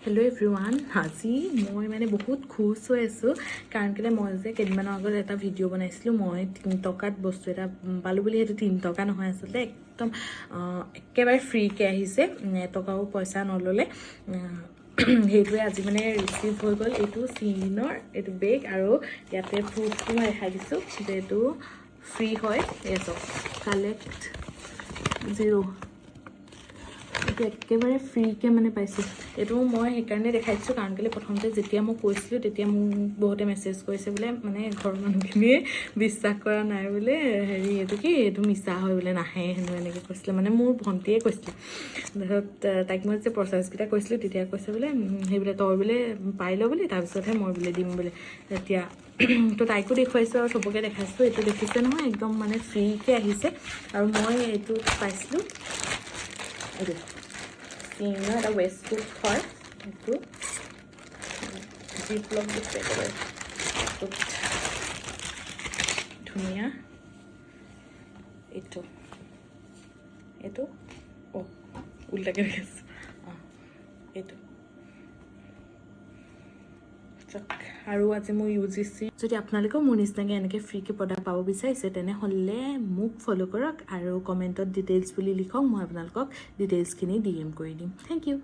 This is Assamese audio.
হেল্ল' এভৰিৱান, আজি মই মানে বহুত খুচ হৈ আছোঁ কাৰণ কেলৈ মই যে কেইদিনমানৰ আগত এটা ভিডিঅ' বনাইছিলোঁ। মই 3 টকাত বস্তু এটা পালোঁ বুলি। সেইটো 3 টকা নহয়, আচলতে একদম একেবাৰে ফ্ৰীকৈ আহিছে, এটকাও পইচা নল'লে। সেইটোৱে আজি মানে ৰিচিভ হৈ গ'ল। এইটো চিনৰ এইটো বেগ, আৰু ইয়াতে প্ৰুফটো মই দেখাই দিছোঁ যে এইটো ফ্ৰী হয়। এইটো কালেক্ট 0, এইটো একেবাৰে ফ্ৰীকৈ মানে পাইছোঁ। এইটো মই সেইকাৰণে দেখাইছোঁ কাৰণ কেলৈ প্ৰথমতে যেতিয়া মই কৈছিলোঁ তেতিয়া মোক বহুতে মেছেজ কৰিছে বোলে, মানে ঘৰৰ মানুহখিনিয়ে বিশ্বাস কৰা নাই বোলে, হেৰি এইটো কি এইটো মিছা হয় বোলে, নাহে হেনো এনেকৈ কৈছিলে। মানে মোৰ ভণ্টিয়ে কৈছিলে। তাৰপিছত তাইক মই যে প্ৰচেছকেইটা কৈছিলোঁ তেতিয়া কৈছে বোলে সেইবোলে তই বোলে পাই ল বুলি, তাৰপিছতহে মই বোলে দিম বোলে। তেতিয়া তো তাইকো দেখুৱাইছোঁ আৰু চবকে দেখাইছোঁ। এইটো দেখিছে নহয়, একদম মানে ফ্ৰীকৈ আহিছে। আৰু মই এইটো পাইছিলোঁ, এইটো চিনৰ এটা ৱেষ্টকোট হয়। এইটো জিপ লক দিছে একেবাৰে ধুনীয়া। এইটো উল্টাকৈ দেখাইছোঁ। এইটো আৰু আজি মোৰ UGC। যদি আপোনালোকেও মোৰ নিচিনাকৈ এনেকৈ ফ্ৰীকৈ প্ৰডাক্ট পাব বিচাৰিছে তেনেহ'লে মোক ফ'ল' কৰক আৰু কমেণ্টত ডিটেইলছ বুলি লিখক। মই আপোনালোকক ডিটেইলছখিনি DM কৰি দিম। Thank U.